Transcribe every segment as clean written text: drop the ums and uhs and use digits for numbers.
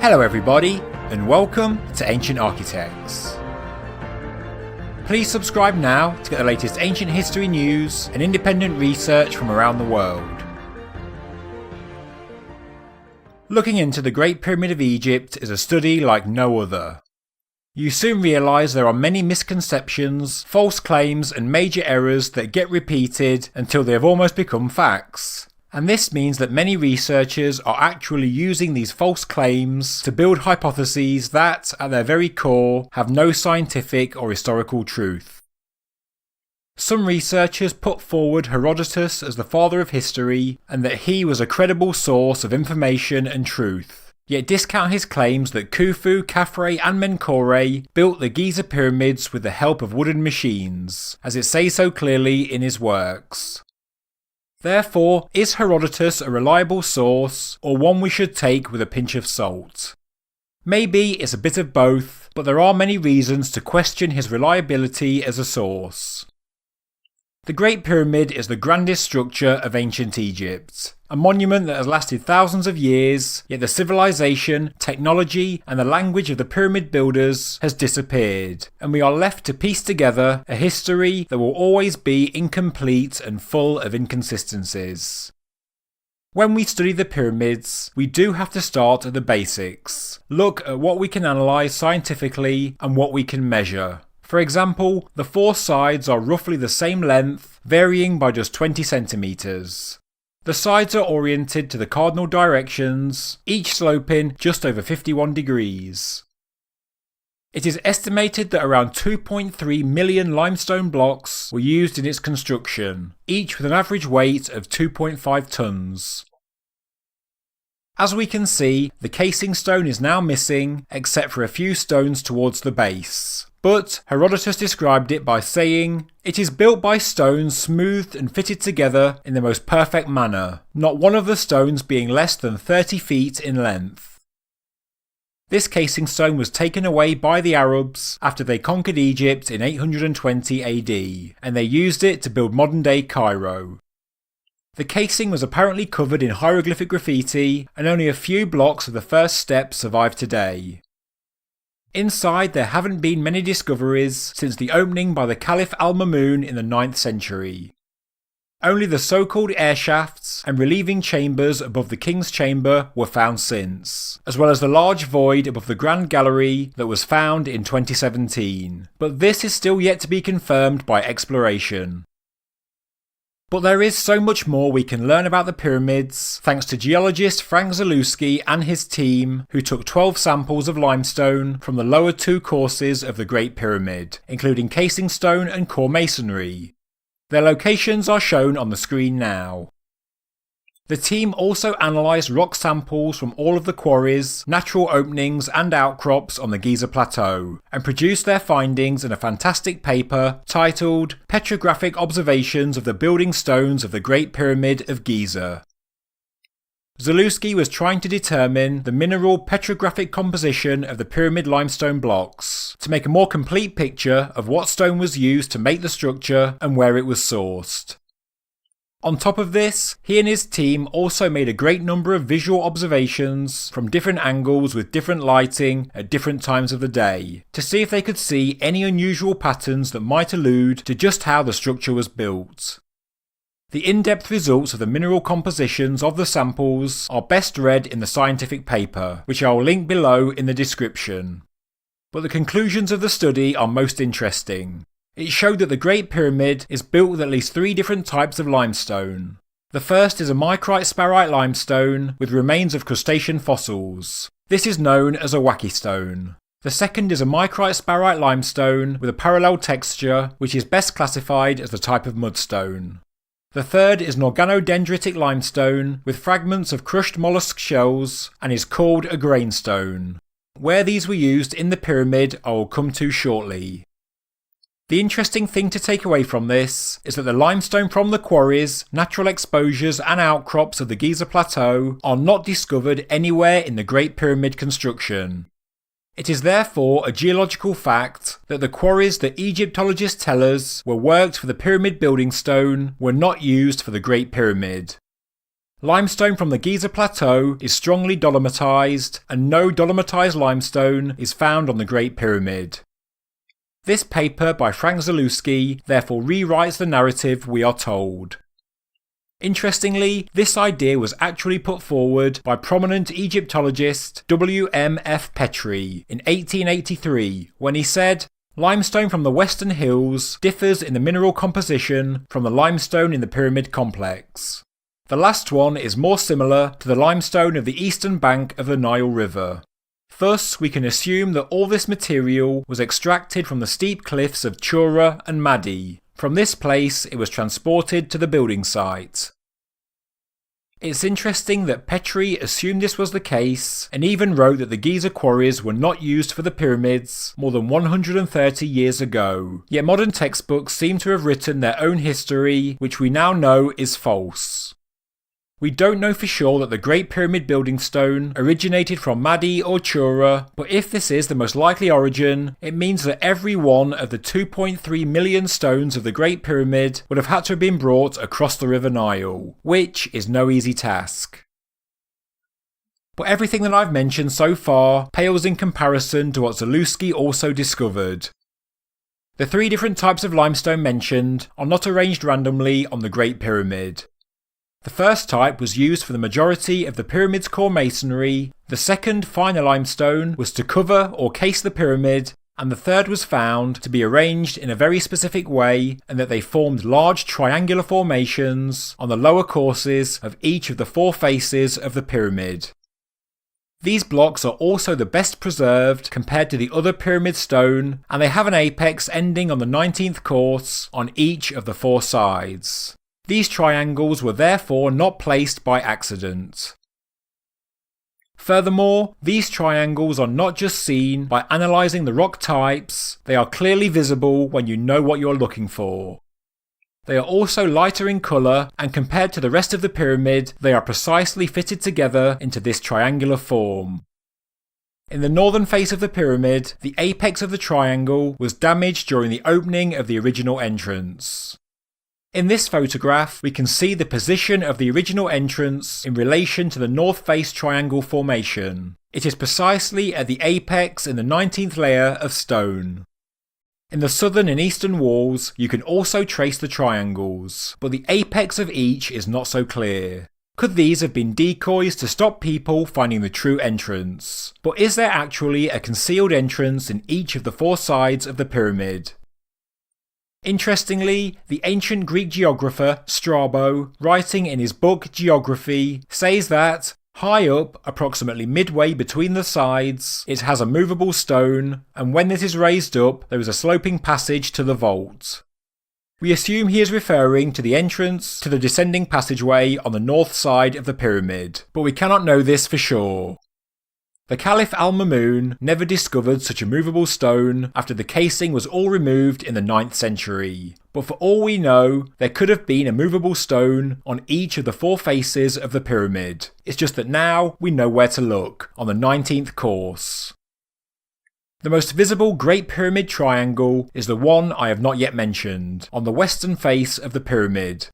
Hello everybody, and welcome to Ancient Architects. Please subscribe now to get the latest ancient history news and independent research from around the world. Looking into the Great Pyramid of Egypt is a study like no other. You soon realise there are many misconceptions, false claims and major errors that get repeated until they have almost become facts. And this means that many researchers are actually using these false claims to build hypotheses that, at their very core, have no scientific or historical truth. Some researchers put forward Herodotus as the father of history and that he was a credible source of information and truth, yet discount his claims that Khufu, Khafre and Menkaure built the Giza pyramids with the help of wooden machines, as it says so clearly in his works. Therefore, is Herodotus a reliable source, or one we should take with a pinch of salt? Maybe it's a bit of both, but there are many reasons to question his reliability as a source. The Great Pyramid is the grandest structure of ancient Egypt, a monument that has lasted thousands of years, yet the civilization, technology and the language of the pyramid builders has disappeared, and we are left to piece together a history that will always be incomplete and full of inconsistencies. When we study the pyramids, we do have to start at the basics, look at what we can analyse scientifically and what we can measure. For example, the four sides are roughly the same length, varying by just 20 centimetres. The sides are oriented to the cardinal directions, each sloping just over 51 degrees. It is estimated that around 2.3 million limestone blocks were used in its construction, each with an average weight of 2.5 tonnes. As we can see, the casing stone is now missing, except for a few stones towards the base. But Herodotus described it by saying, "It is built by stones smoothed and fitted together in the most perfect manner, not one of the stones being less than 30 feet in length." This casing stone was taken away by the Arabs after they conquered Egypt in 820 AD, and they used it to build modern-day Cairo. The casing was apparently covered in hieroglyphic graffiti, and only a few blocks of the first step survive today. Inside there haven't been many discoveries since the opening by the Caliph al-Mamun in the 9th century. Only the so-called air shafts and relieving chambers above the king's chamber were found since, as well as the large void above the Grand Gallery that was found in 2017, but this is still yet to be confirmed by exploration. But there is so much more we can learn about the pyramids thanks to geologist Franc Zalewski and his team, who took 12 samples of limestone from the lower two courses of the Great Pyramid, including casing stone and core masonry. Their locations are shown on the screen now. The team also analysed rock samples from all of the quarries, natural openings and outcrops on the Giza Plateau, and produced their findings in a fantastic paper titled Petrographic Observations of the Building Stones of the Great Pyramid of Giza. Zalewski was trying to determine the mineral petrographic composition of the pyramid limestone blocks, to make a more complete picture of what stone was used to make the structure and where it was sourced. On top of this, he and his team also made a great number of visual observations from different angles with different lighting at different times of the day, to see if they could see any unusual patterns that might allude to just how the structure was built. The in-depth results of the mineral compositions of the samples are best read in the scientific paper, which I will link below in the description. But the conclusions of the study are most interesting. It showed that the Great Pyramid is built with at least 3 different types of limestone. The first is a micrite sparite limestone with remains of crustacean fossils. This is known as a wacky stone. The second is a micrite sparite limestone with a parallel texture, which is best classified as the type of mudstone. The third is an organodendritic limestone with fragments of crushed mollusk shells and is called a grainstone. Where these were used in the pyramid I will come to shortly. The interesting thing to take away from this is that the limestone from the quarries, natural exposures and outcrops of the Giza Plateau are not discovered anywhere in the Great Pyramid construction. It is therefore a geological fact that the quarries that Egyptologists tell us were worked for the pyramid building stone were not used for the Great Pyramid. Limestone from the Giza Plateau is strongly dolomitized, and no dolomitized limestone is found on the Great Pyramid. This paper by Franc Zalewski therefore rewrites the narrative we are told. Interestingly, this idea was actually put forward by prominent Egyptologist W.M.F. Petrie in 1883 when he said, "Limestone from the Western Hills differs in the mineral composition from the limestone in the pyramid complex. The last one is more similar to the limestone of the eastern bank of the Nile River. Thus, we can assume that all this material was extracted from the steep cliffs of Chura and Madi. From this place, it was transported to the building site." It's interesting that Petrie assumed this was the case, and even wrote that the Giza quarries were not used for the pyramids more than 130 years ago, yet modern textbooks seem to have written their own history, which we now know is false. We don't know for sure that the Great Pyramid building stone originated from Madi or Chura, but if this is the most likely origin, it means that every one of the 2.3 million stones of the Great Pyramid would have had to have been brought across the River Nile, which is no easy task. But everything that I've mentioned so far pales in comparison to what Zalewski also discovered. The 3 different types of limestone mentioned are not arranged randomly on the Great Pyramid. The first type was used for the majority of the pyramid's core masonry, the second, finer limestone, was to cover or case the pyramid, and the third was found to be arranged in a very specific way and that they formed large triangular formations on the lower courses of each of the 4 faces of the pyramid. These blocks are also the best preserved compared to the other pyramid stone, and they have an apex ending on the 19th course on each of the 4 sides. These triangles were therefore not placed by accident. Furthermore, these triangles are not just seen by analysing the rock types, they are clearly visible when you know what you're looking for. They are also lighter in colour, and compared to the rest of the pyramid, they are precisely fitted together into this triangular form. In the northern face of the pyramid, the apex of the triangle was damaged during the opening of the original entrance. In this photograph, we can see the position of the original entrance in relation to the north face triangle formation. It is precisely at the apex in the 19th layer of stone. In the southern and eastern walls, you can also trace the triangles, but the apex of each is not so clear. Could these have been decoys to stop people finding the true entrance? But is there actually a concealed entrance in each of the 4 sides of the pyramid? Interestingly, the ancient Greek geographer Strabo, writing in his book Geography, says that, high up, approximately midway between the sides, it has a movable stone, and when it is raised up, there is a sloping passage to the vault. We assume he is referring to the entrance to the descending passageway on the north side of the pyramid, but we cannot know this for sure. The Caliph al-Mamun never discovered such a movable stone after the casing was all removed in the 9th century, but for all we know, there could have been a movable stone on each of the 4 faces of the pyramid. It's just that now we know where to look, on the 19th course. The most visible Great Pyramid triangle is the one I have not yet mentioned, on the western face of the pyramid.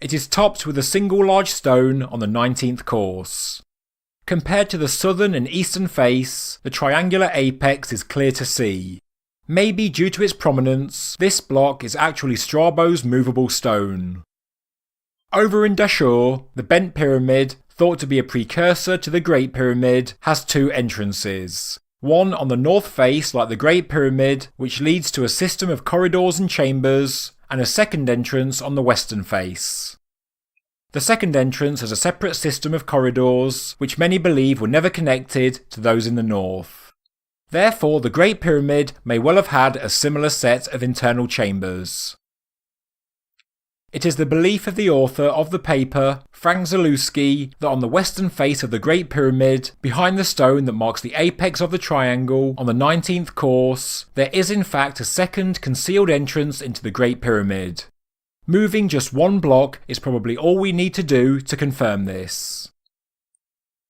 It is topped with a single large stone on the 19th course. Compared to the southern and eastern face, the triangular apex is clear to see. Maybe due to its prominence, this block is actually Strabo's movable stone. Over in Dashur, the bent pyramid, thought to be a precursor to the Great Pyramid, has 2 entrances. One on the north face like the Great Pyramid, which leads to a system of corridors and chambers, and a second entrance on the western face. The second entrance has a separate system of corridors, which many believe were never connected to those in the north. Therefore, the Great Pyramid may well have had a similar set of internal chambers. It is the belief of the author of the paper, Franc Zalewski, that on the western face of the Great Pyramid, behind the stone that marks the apex of the triangle on the 19th course, there is in fact a second concealed entrance into the Great Pyramid. Moving just 1 block is probably all we need to do to confirm this.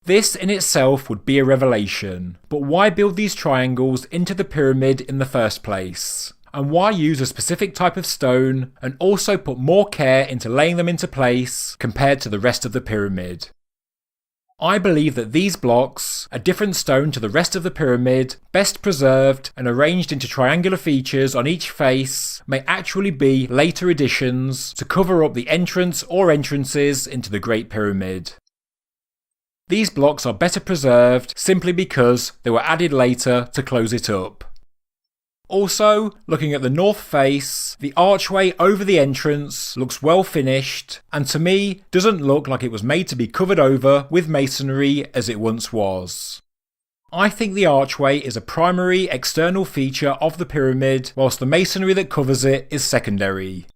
This in itself would be a revelation, but why build these triangles into the pyramid in the first place? and why use a specific type of stone, and also put more care into laying them into place compared to the rest of the pyramid. I believe that these blocks, a different stone to the rest of the pyramid, best preserved and arranged into triangular features on each face, may actually be later additions to cover up the entrance or entrances into the Great Pyramid. These blocks are better preserved simply because they were added later to close it up. Also, looking at the north face, the archway over the entrance looks well finished, and to me doesn't look like it was made to be covered over with masonry as it once was. I think the archway is a primary external feature of the pyramid, whilst the masonry that covers it is secondary.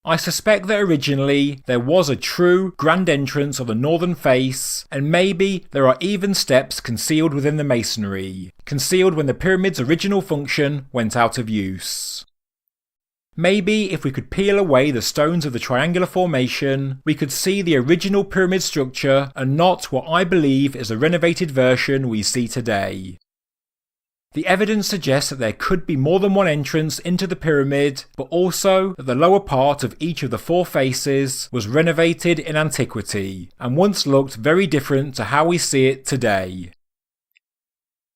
I suspect that originally there was a true grand entrance on the northern face, and maybe there are even steps concealed within the masonry, concealed when the pyramid's original function went out of use. Maybe if we could peel away the stones of the triangular formation, we could see the original pyramid structure and not what I believe is a renovated version we see today. The evidence suggests that there could be more than one entrance into the pyramid, but also that the lower part of each of the four faces was renovated in antiquity, and once looked very different to how we see it today.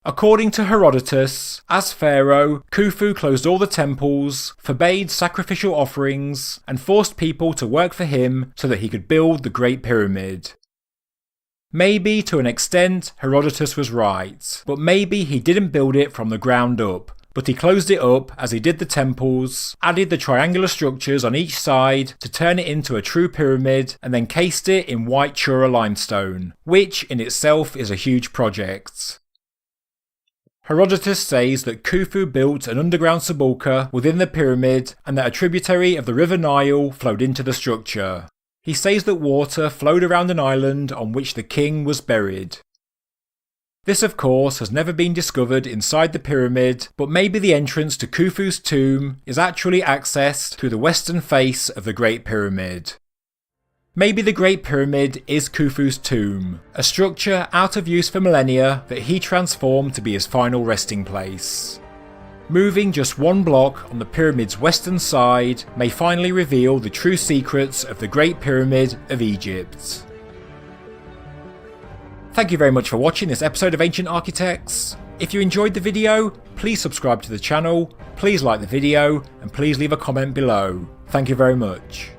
According to Herodotus, as pharaoh, Khufu closed all the temples, forbade sacrificial offerings, and forced people to work for him so that he could build the Great Pyramid. Maybe to an extent Herodotus was right, but maybe he didn't build it from the ground up, but he closed it up as he did the temples, added the triangular structures on each side to turn it into a true pyramid, and then cased it in white Chura limestone, which in itself is a huge project. Herodotus says that Khufu built an underground sepulchre within the pyramid and that a tributary of the river Nile flowed into the structure. He says that water flowed around an island on which the king was buried. This of course has never been discovered inside the pyramid, but maybe the entrance to Khufu's tomb is actually accessed through the western face of the Great Pyramid. Maybe the Great Pyramid is Khufu's tomb, a structure out of use for millennia that he transformed to be his final resting place. Moving just one block on the pyramid's western side may finally reveal the true secrets of the Great Pyramid of Egypt. Thank you very much for watching this episode of Ancient Architects. If you enjoyed the video, please subscribe to the channel, please like the video, and please leave a comment below. Thank you very much.